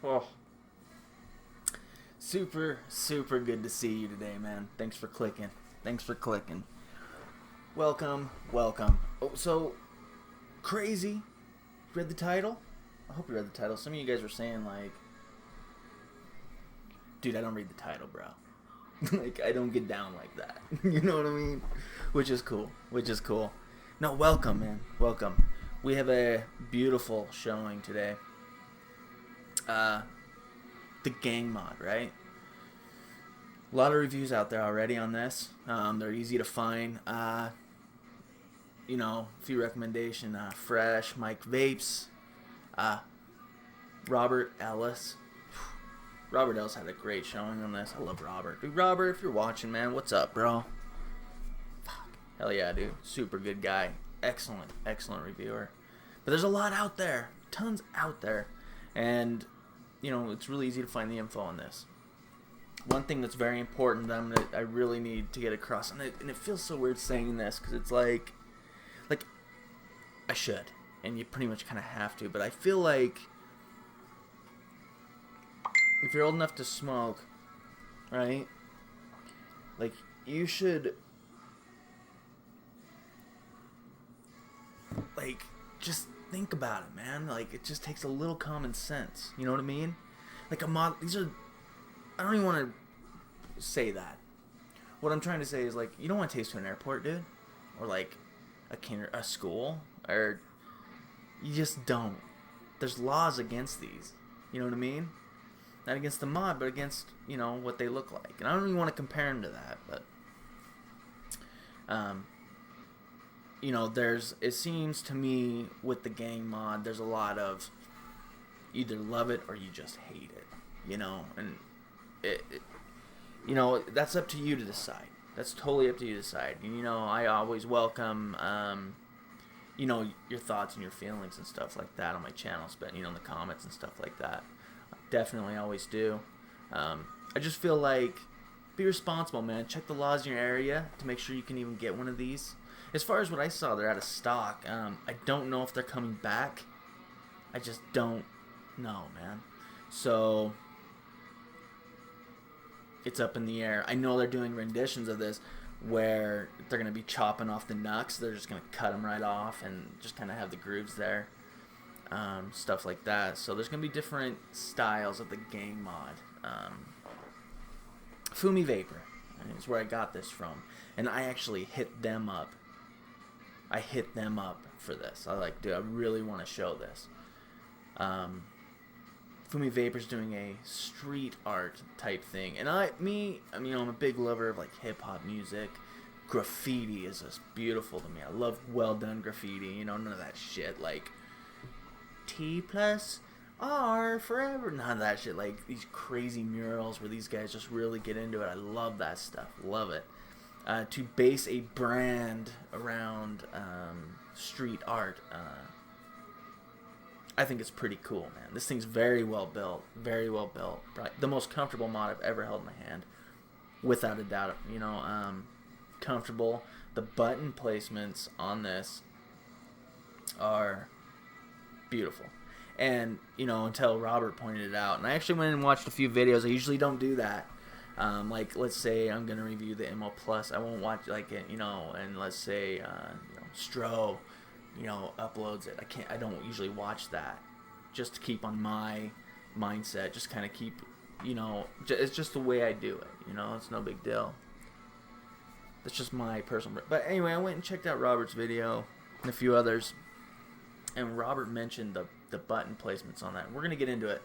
Oh, super, super good to see you today, man. Thanks for clicking. Thanks for clicking. Welcome, welcome. Oh, so crazy. Read the title? I hope you read the title. Some of you guys were saying like, dude, I don't read the title, bro. Like, I don't get down like that. You know what I mean? Which is cool. Which is cool. No, welcome, man. Welcome. We have a beautiful showing today. The gang mod, right? A lot of reviews out there already on this. They're easy to find. You know, a few recommendation. Fresh, Mike Vapes, Robert Ellis. Robert Ellis had a great showing on this. I love Robert. Dude, Robert, if you're watching, man, what's up, bro? Fuck. Hell yeah, dude. Super good guy. Excellent, excellent reviewer. But there's a lot out there. Tons out there. And, you know, it's really easy to find the info on this. One thing that's very important that I really need to get across, and it feels so weird saying this, because it's like, I should. And you pretty much kind of have to. But I feel like if you're old enough to smoke, right? Like, you should, like, just think about it, man. Like, it just takes a little common sense. You know what I mean? Like, I don't even want to say that. What I'm trying to say is, like, you don't want to taste to an airport, dude. Or, like, a school. Or, you just don't. There's laws against these. You know what I mean? Not against the mod, but against, you know, what they look like. And I don't even want to compare them to that, but, you know, it seems to me with the gang mod, there's a lot of either love it or you just hate it, you know, and you know, that's up to you to decide. That's totally up to you to decide. And, you know, I always welcome, you know, your thoughts and your feelings and stuff like that on my channel, but, you know, in the comments and stuff like that. Definitely always do. I just feel like, be responsible, man. Check the laws in your area to make sure you can even get one of these. As far as what I saw, they're out of stock. I don't know if they're coming back. I just don't know, man. So, it's up in the air. I know they're doing renditions of this where they're going to be chopping off the knucks. They're just going to cut them right off and just kind of have the grooves there. Stuff like that. So there's going to be different styles of the gang mod. Fumi Vapor is where I got this from. And I actually hit them up. I hit them up for this. I like, dude, I really want to show this. Fumi Vapor's doing a street art type thing. And I'm a big lover of like hip hop music. Graffiti is just beautiful to me. I love well done graffiti. You know, none of that shit like T plus R forever. None of that shit. Like these crazy murals where these guys just really get into it. I love that stuff. Love it. To base a brand around street art, I think it's pretty cool, man. This thing's very well built. Very well built. Probably the most comfortable mod I've ever held in my hand. Without a doubt. You know, comfortable. The button placements on this are beautiful. And, you know, until Robert pointed it out. And I actually went and watched a few videos. I usually don't do that. Like, let's say I'm going to review the MO Plus. I won't watch, like, it, you know, and let's say, you know, Stro, you know, uploads it. I don't usually watch that. Just to keep on my mindset. Just kind of keep, you know, it's just the way I do it. You know, it's no big deal. That's just my personal... But anyway, I went and checked out Robert's video and a few others. And Robert mentioned the button placements on that. We're going to get into it.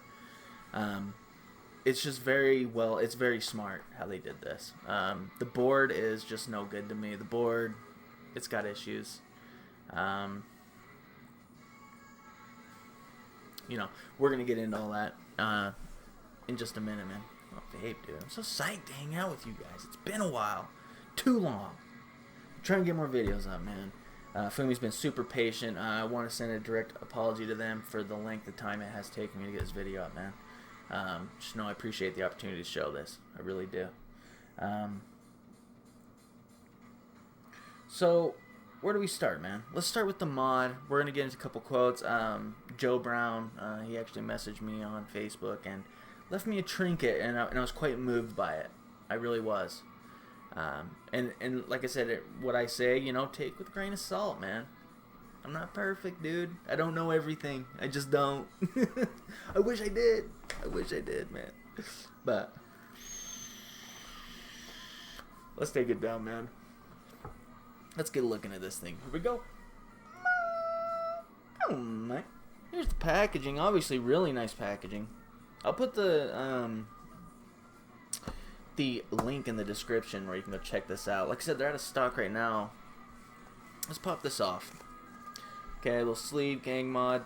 It's just it's very smart how they did this. The board is just no good to me. The board, it's got issues. You know, we're going to get into all that in just a minute, man. Oh, babe, dude, I'm so psyched to hang out with you guys. It's been a while. Too long. I'm trying to get more videos up, man. Fumi's been super patient. I want to send a direct apology to them for the length of time it has taken me to get this video up, man. Just know I appreciate the opportunity to show this. I really do. So, where do we start, man? Let's start with the mod. We're gonna get into a couple quotes. Joe Brown, he actually messaged me on Facebook and left me a trinket, and I was quite moved by it. I really was. And like I said, what I say, you know, take with a grain of salt, man. I'm not perfect, dude. I don't know everything. I just don't. I wish I did. I wish I did, man. But let's take it down, man. Let's get looking at this thing. Here we go. Oh, my. Here's the packaging. Obviously, really nice packaging. I'll put the link in the description where you can go check this out. Like I said, they're out of stock right now. Let's pop this off. Okay, a little sleeve, gang mod.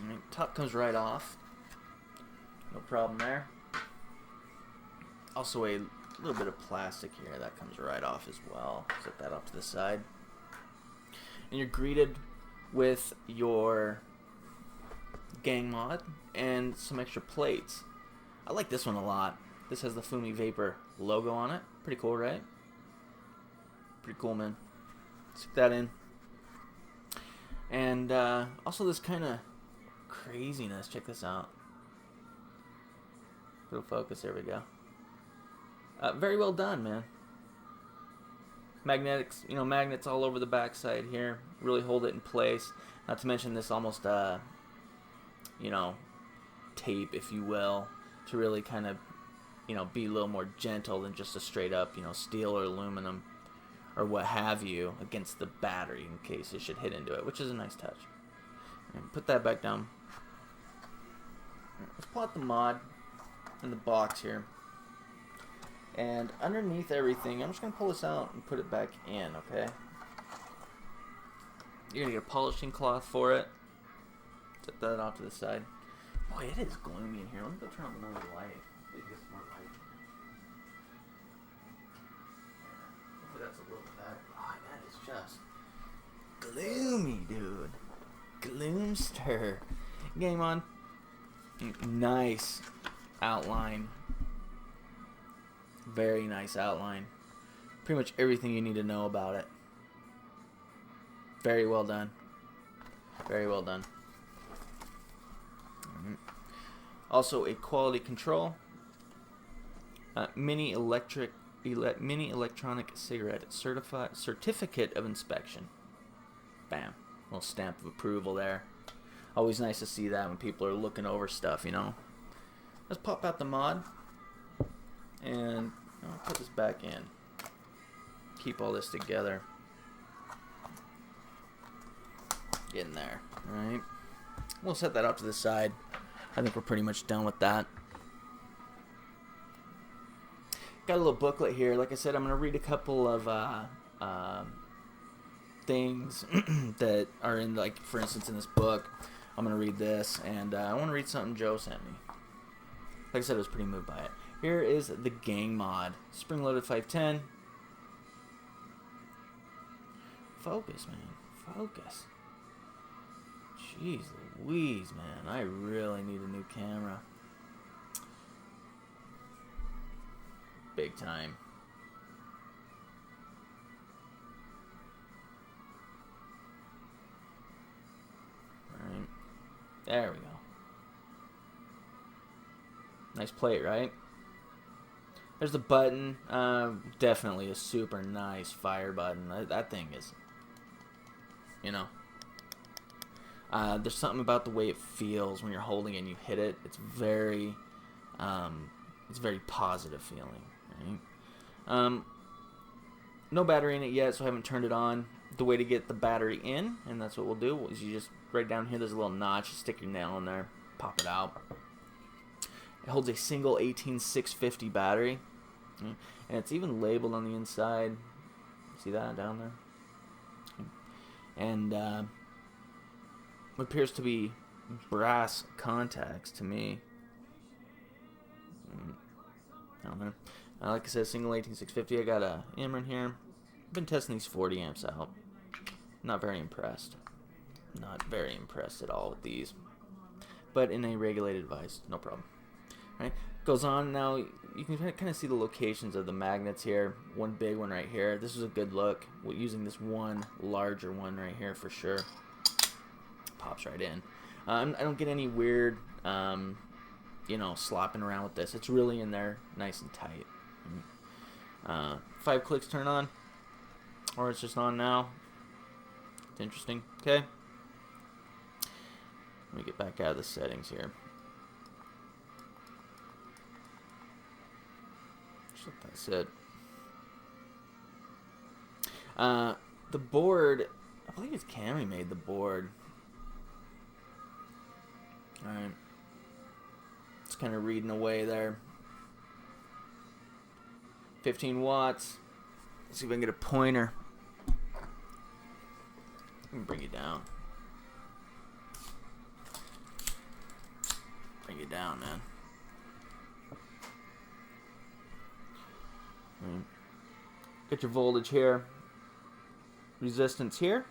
Right, top comes right off. No problem there. Also a little bit of plastic here. That comes right off as well. Set that off to the side. And you're greeted with your gang mod and some extra plates. I like this one a lot. This has the Fumi Vapor logo on it. Pretty cool, right? Pretty cool, man. Stick that in. And also this kind of craziness. Check this out. Little focus. There we go. Very well done, man. Magnetics, you know, magnets all over the backside here. Really hold it in place. Not to mention this almost, you know, tape, if you will, to really kind of, you know, be a little more gentle than just a straight up, you know, steel or aluminum or what have you against the battery in case it should hit into it, which is a nice touch. And put that back down. Let's plot the mod in the box here. And underneath everything, I'm just going to pull this out and put it back in, okay? You're going to get a polishing cloth for it. Set that off to the side. Boy, it is gloomy in here. Let me go turn on another light. Maybe get some more light. Hopefully that's a little better. Oh, that is just gloomy, dude. Gloomster. Game on. Nice outline. Very nice outline. Pretty much everything you need to know about it. Very well done. Very well done. Also a quality control. Mini electronic cigarette certificate of inspection. Bam. Little stamp of approval there. Always nice to see that when people are looking over stuff, you know. Let's pop out the mod. And I'll put this back in. Keep all this together. Get in there. Alright. We'll set that up to the side. I think we're pretty much done with that. Got a little booklet here. Like I said, I'm going to read a couple of things that are in, like, for instance, in this book. I'm going to read this, and I want to read something Joe sent me. Like I said, I was pretty moved by it. Here is the gang mod. Spring-loaded 510. Focus, man. Focus. Jeez Louise, man. I really need a new camera. Big time. Alright. There we go. Nice plate, right? There's the button. Definitely a super nice fire button. That thing is, you know. There's something about the way it feels when you're holding it and you hit it. It's very positive feeling. Right? No battery in it yet, so I haven't turned it on. The way to get the battery in, and that's what we'll do, is you just, right down here, there's a little notch. You stick your nail in there, pop it out. It holds a single 18650 battery, and it's even labeled on the inside. See that down there? And what appears to be brass contacts to me. I don't know. Like I said, single 18650. I got a Imran here. I've been testing these 40 amps out. Not very impressed. Not very impressed at all with these. But in a regulated device, no problem. Right? Goes on. Now you can kind of see the locations of the magnets here. One big one right here. This is a good look. We're using this one larger one right here for sure. Pops right in. I don't get any weird, you know, slopping around with this. It's really in there nice and tight. 5 clicks turn on, or it's just on now. It's interesting. Okay. Let me get back out of the settings here. Just like that said. The board, I believe it's Cammy made the board. Alright. It's kind of reading away there. 15 watts. Let's see if I can get a pointer. Let me bring you down. Bring you down, man. Get your voltage here. Resistance here.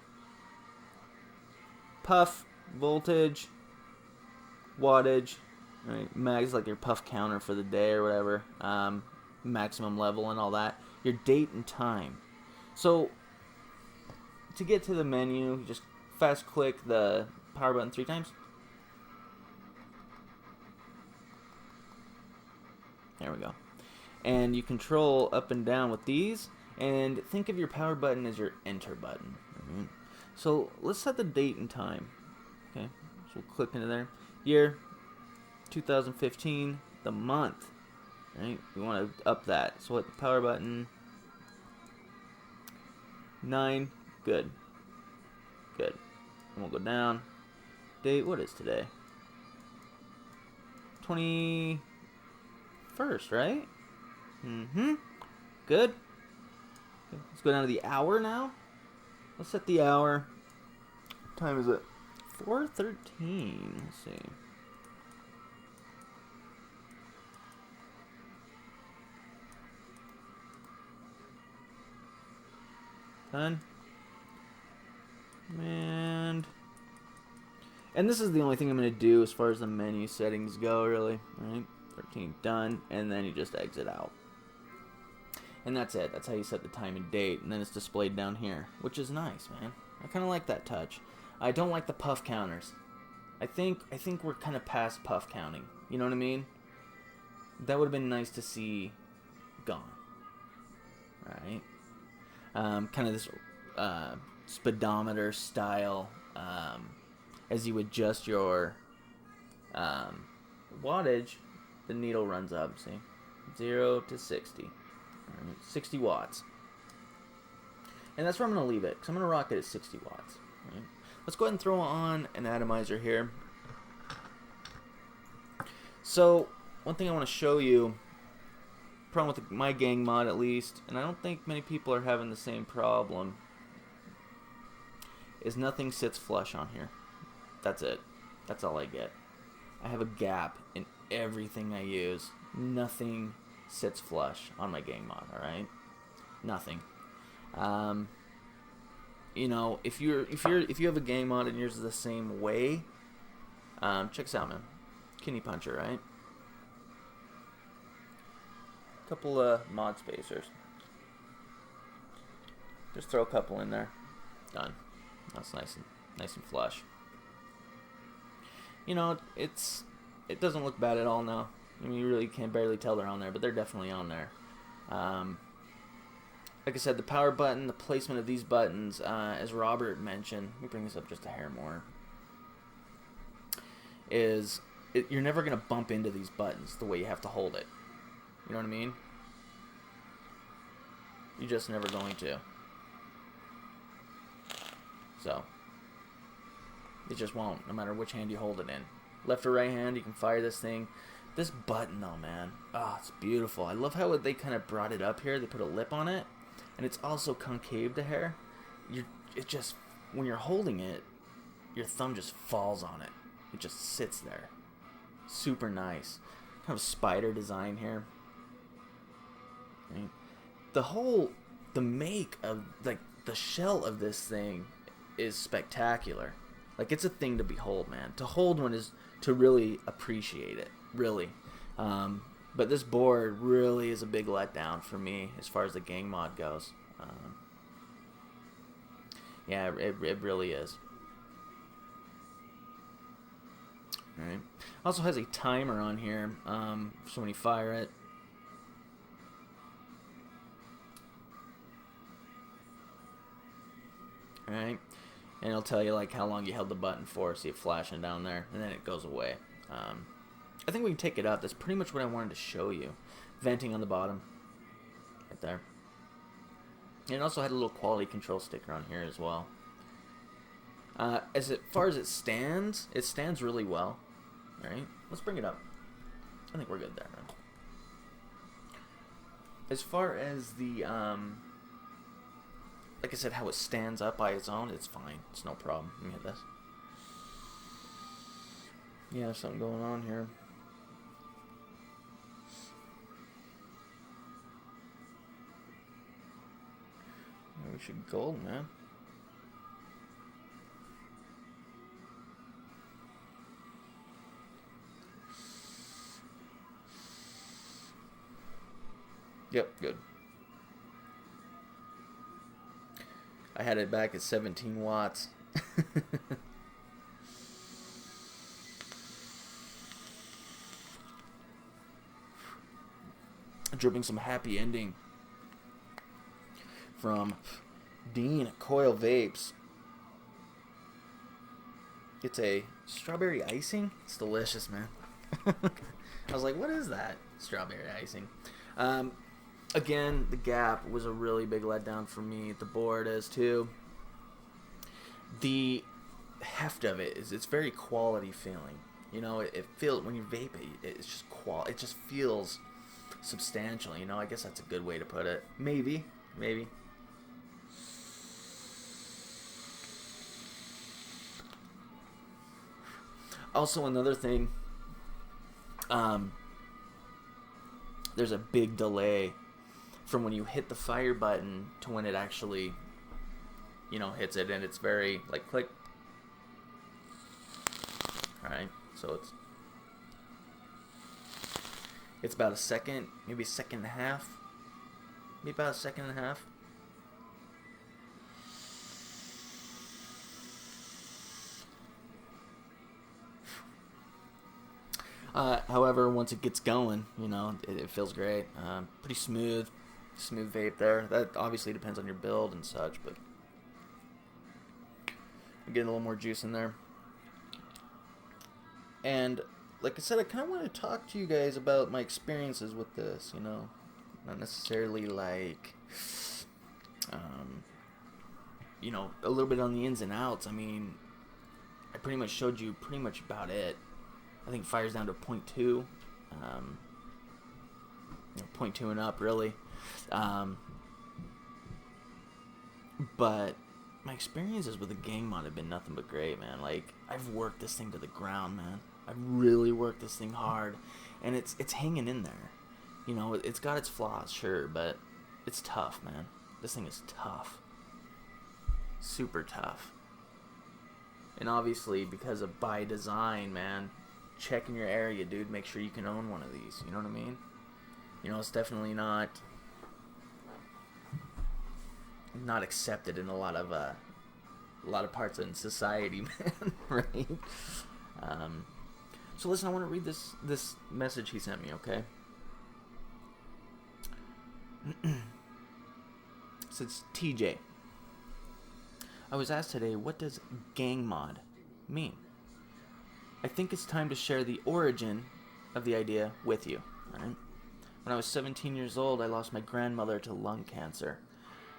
Puff, voltage, wattage. Right, mag's like your puff counter for the day or whatever. Maximum level and all that. Your date and time. So to get to the menu, you just fast click the power button 3 times. There we go. And you control up and down with these, and think of your power button as your enter button. So let's set the date and time. Okay, so we'll click into there. Year 2015, the month. Right, we want to up that. So hit the power button. 9, good. Good. And we'll go down. Date, what is today? 21st, right? Good. Okay, let's go down to the hour now. Let's set the hour. What time is it? 4:13. Let's see. Done. And this is the only thing I'm going to do as far as the menu settings go, really. Right? 13, done. And then you just exit out. And that's it. That's how you set the time and date. And then it's displayed down here, which is nice, man. I kind of like that touch. I don't like the puff counters. I think we're kind of past puff counting. You know what I mean? That would have been nice to see gone. Right? Kind of this speedometer style, as you adjust your wattage, the needle runs up, see? 0 to 60. Right, 60 watts. And that's where I'm going to leave it, because I'm going to rock it at 60 watts. Right? Let's go ahead and throw on an atomizer here. So, one thing I want to show you, problem with my gang mod at least, and I don't think many people are having the same problem, is nothing sits flush on here. That's it. That's all I get. I have a gap in everything I use. Nothing sits flush on my gang mod, alright? Nothing. You know, if you have a gang mod and yours is the same way, check this out, man. Kidney puncher, right? Couple of mod spacers. Just throw a couple in there. Done. That's nice and flush. You know, it doesn't look bad at all now. I mean, you really can barely tell they're on there, but they're definitely on there. Like I said, the power button, the placement of these buttons, as Robert mentioned, let me bring this up just a hair more, you're never going to bump into these buttons the way you have to hold it. You know what I mean? You're just never going to. So, it just won't, no matter which hand you hold it in. Left or right hand, you can fire this thing. This button, though, man, it's beautiful. I love how they kind of brought it up here. They put a lip on it, and it's also concave to here. It just, when you're holding it, your thumb just falls on it. It just sits there. Super nice. Kind of spider design here. Right? The make of, like, the shell of this thing is spectacular. Like, it's a thing to behold, man. To hold one is to really appreciate it. Really. But this board really is a big letdown for me as far as the gang mod goes. Yeah, it really is. Alright. Also has a timer on here, so when you fire it. Alright. And it'll tell you like how long you held the button for. See it flashing down there. And then it goes away. I think we can take it up. That's pretty much what I wanted to show you. Venting on the bottom. Right there. And it also had a little quality control sticker on here as well. As far as it stands really well. Alright, let's bring it up. I think we're good there, man. As far as the, like I said, how it stands up by its own, it's fine. It's no problem. Let me hit this. Yeah, there's something going on here. Yeah, we should gold, man. Yep, good. I had it back at 17 watts. Dripping some happy ending from Dean Coil Vapes. It's a strawberry icing. It's delicious, man. I was like, what is that? Strawberry icing. Again, the gap was a really big letdown for me. The board is too. The heft of it is, it's very quality feeling. You know, it feels, when you vape it, it's just it just feels substantial, you know. I guess that's a good way to put it. Maybe. Also, another thing, there's a big delay from when you hit the fire button to when it actually, you know, hits it, and it's very, like, click. Alright, so it's about a second, maybe a second and a half. Maybe about a second and a half. However, once it gets going, you know, it feels great. Pretty smooth vape there. That obviously depends on your build and such, but I'm getting a little more juice in there. And like I said, I kind of want to talk to you guys about my experiences with this, you know, not necessarily like, you know, a little bit on the ins and outs. I mean, I pretty much showed you pretty much about it. I think fire's down to 0.2, you know, 0.2 and up, really. But my experiences with the gang mod have been nothing but great, man. Like, I've worked this thing to the ground, man. I've really worked this thing hard, and it's hanging in there. You know, it's got its flaws, sure, but it's tough, man. This thing is tough. Super tough. And obviously, because of by design, man, check in your area, dude. Make sure you can own one of these. You know what I mean? You know, it's definitely not accepted in a lot of parts of society, man. Right? So listen, I want to read this message he sent me. Okay. It says, TJ, I was asked today, what does gang mod mean? I think it's time to share the origin of the idea with you. Right? When I was 17 years old, I lost my grandmother to lung cancer.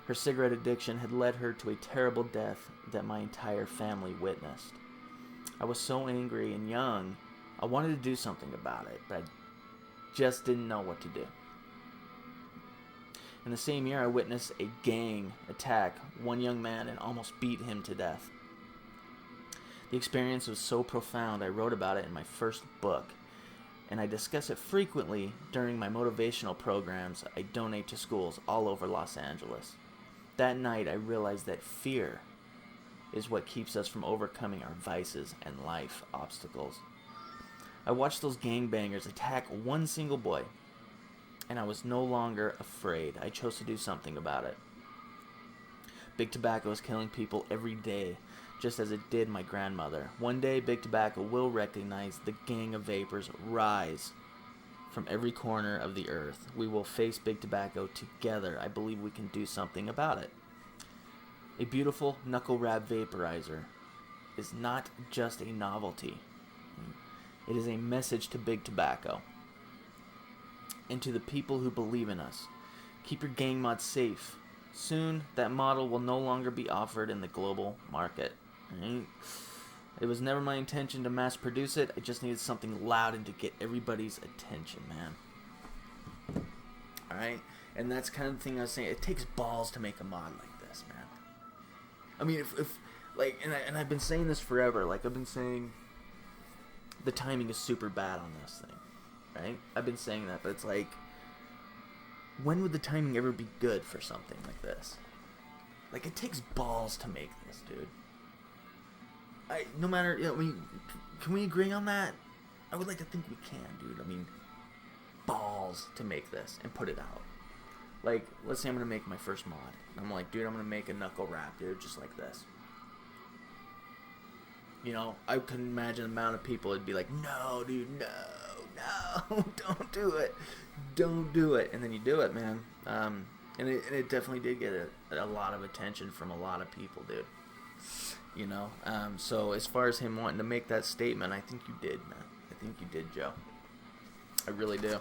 Her cigarette addiction had led her to a terrible death that my entire family witnessed. I was so angry and young, I wanted to do something about it, but I just didn't know what to do. In the same year, I witnessed a gang attack one young man and almost beat him to death. The experience was so profound, I wrote about it in my first book, and I discuss it frequently during my motivational programs I donate to schools all over Los Angeles. That night, I realized that fear is what keeps us from overcoming our vices and life obstacles. I watched those gangbangers attack one single boy, and I was no longer afraid. I chose to do something about it. Big tobacco is killing people every day, just as it did my grandmother. One day, big tobacco will recognize the gang of vapors rise from every corner of the earth. We will face big tobacco together. I believe we can do something about it. A beautiful knuckle wrap vaporizer is not just a novelty. It is a message to big tobacco and to the people who believe in us. Keep your gang mod safe. Soon, that model will no longer be offered in the global market. Right? It was never my intention to mass produce it. I just needed something loud and to get everybody's attention, man. Alright? And that's kind of the thing I was saying. It takes balls to make a mod like this, man. I mean, if like, and I've been saying this forever. Like, I've been saying the timing is super bad on this thing. Right? I've been saying that, but it's like, when would the timing ever be good for something like this? Like, it takes balls to make this, dude. No matter, you know, can we agree on that? I would like to think we can, dude. I mean, balls to make this and put it out. Like, let's say I'm going to make my first mod. I'm like, dude, I'm going to make a knuckle wrap, dude, just like this. You know, I couldn't imagine the amount of people would be like, no, dude, no, don't do it. Don't do it. And then you do it, man. And it definitely did get a lot of attention from a lot of people, dude. You know, so as far as him wanting to make that statement, I think you did, man. I think you did, Joe. I really do.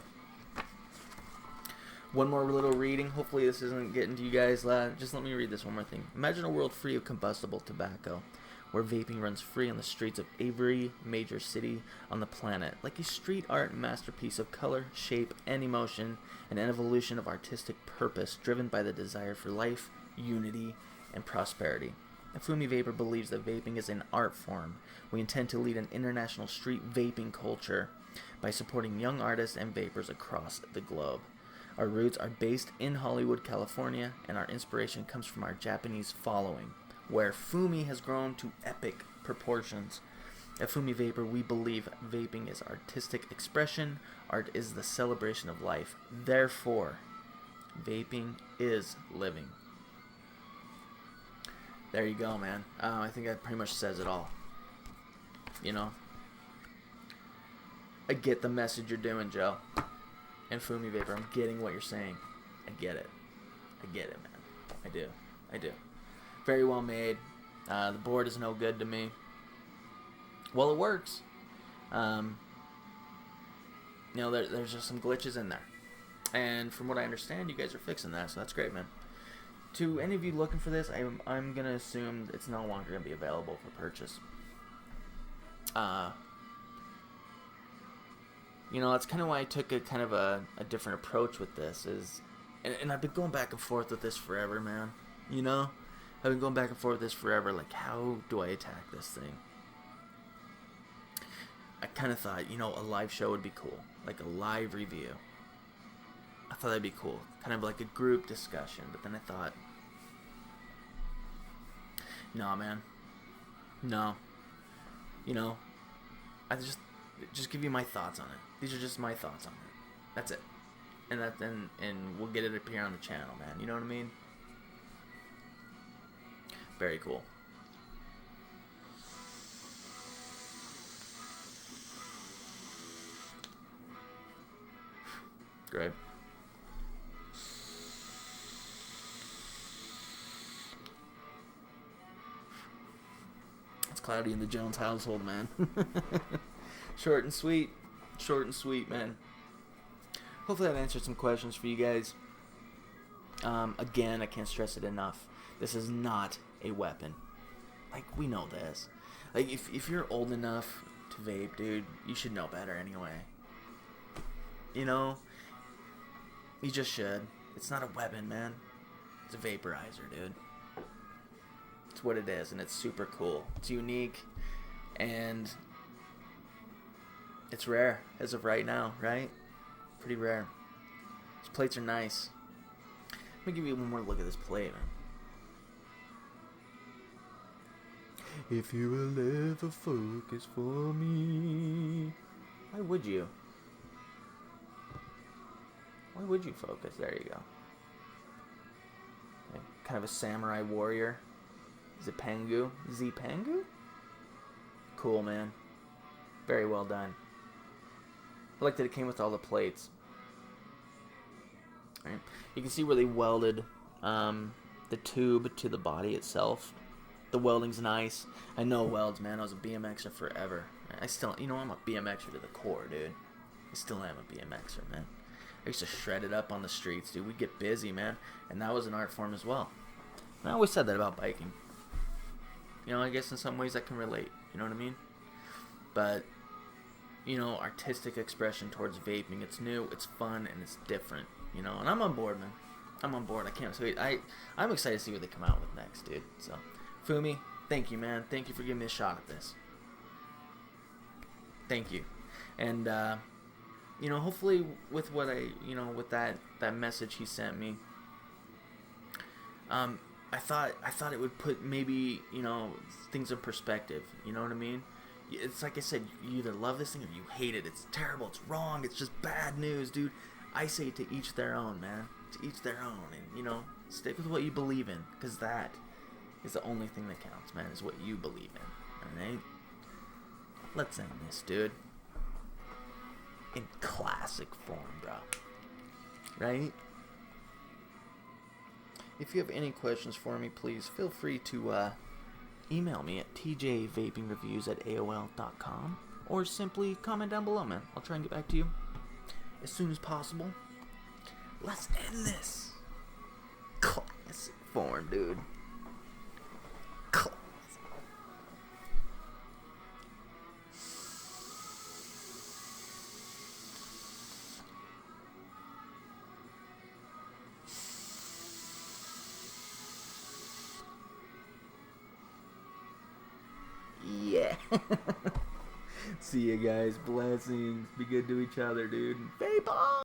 One more little reading. Hopefully this isn't getting to you guys. Just let me read this one more thing. Imagine a world free of combustible tobacco, where vaping runs free on the streets of every major city on the planet, like a street art masterpiece of color, shape, and emotion, and an evolution of artistic purpose driven by the desire for life, unity, and prosperity. The Fumi Vapor believes that vaping is an art form. We intend to lead an international street vaping culture by supporting young artists and vapors across the globe. Our roots are based in Hollywood, California, and our inspiration comes from our Japanese following, where Fumi has grown to epic proportions. At Fumi Vapor, we believe vaping is artistic expression. Art is the celebration of life. Therefore, vaping is living. There you go, man. I think that pretty much says it all. You know? I get the message you're doing, Joe. And Fumi Vapor, I'm getting what you're saying. I get it. I get it, man. I do. I do. Very well made. The board is no good to me. Well, it works. You know, there's just some glitches in there. And from what I understand, you guys are fixing that, so that's great, man. To any of you looking for this, I'm going to assume it's no longer going to be available for purchase. You know, that's kind of why I took a kind of a different approach with this. And I've been going back and forth with this forever, man. You know? I've been going back and forth with this forever. Like, how do I attack this thing? I kind of thought, you know, a live show would be cool. Like a live review. I thought that'd be cool. Kind of like a group discussion. But then I thought, no, man. No. You know, I just give you my thoughts on it. These are just my thoughts on it. That's it. And we'll get it up here on the channel, man. You know what I mean? Very cool. Great. It's cloudy in the Jones household, man. Short and sweet. Short and sweet, man. Hopefully that answered some questions for you guys. Again, I can't stress it enough. This is not a weapon. Like, we know this. Like, if you're old enough to vape, dude, you should know better anyway. You know? You just should. It's not a weapon, man. It's a vaporizer, dude. It's what it is, and it's super cool. It's unique, and it's rare as of right now, right? Pretty rare. These plates are nice. Let me give you one more look at this plate, man. If you will ever focus for me. Why would you? Why would you focus? There you go. Okay. Kind of a samurai warrior. Zipangu. Zipangu? Cool, man. Very well done. I like that it came with all the plates. Right. You can see where they welded the tube to the body itself. The welding's nice. I know welds, man. I was a BMXer forever. I still, you know, I'm a BMXer to the core, dude. I still am a BMXer, man. I used to shred it up on the streets, dude. We'd get busy, man. And that was an art form as well. And I always said that about biking. You know, I guess in some ways I can relate. You know what I mean? But, you know, artistic expression towards vaping. It's new, it's fun, and it's different. You know, and I'm on board, man. I'm on board. I can't wait. I'm excited to see what they come out with next, dude. So, Fumi, thank you, man. Thank you for giving me a shot at this. Thank you. And, you know, hopefully with what with that message he sent me, I thought it would put maybe, you know, things in perspective. You know what I mean? It's like I said, you either love this thing or you hate it. It's terrible. It's wrong. It's just bad news, dude. I say to each their own, man. To each their own. And, you know, stick with what you believe in. Because that is the only thing that counts, man, is what you believe in. Alright? Let's end this, dude. In classic form, bro. Right? If you have any questions for me, please feel free to email me at tjvapingreviews@aol.com or simply comment down below, man. I'll try and get back to you as soon as possible. Let's end this. Classic form, dude. Classic. Yeah. See you guys. Blessings. Be good to each other, dude. Vape on!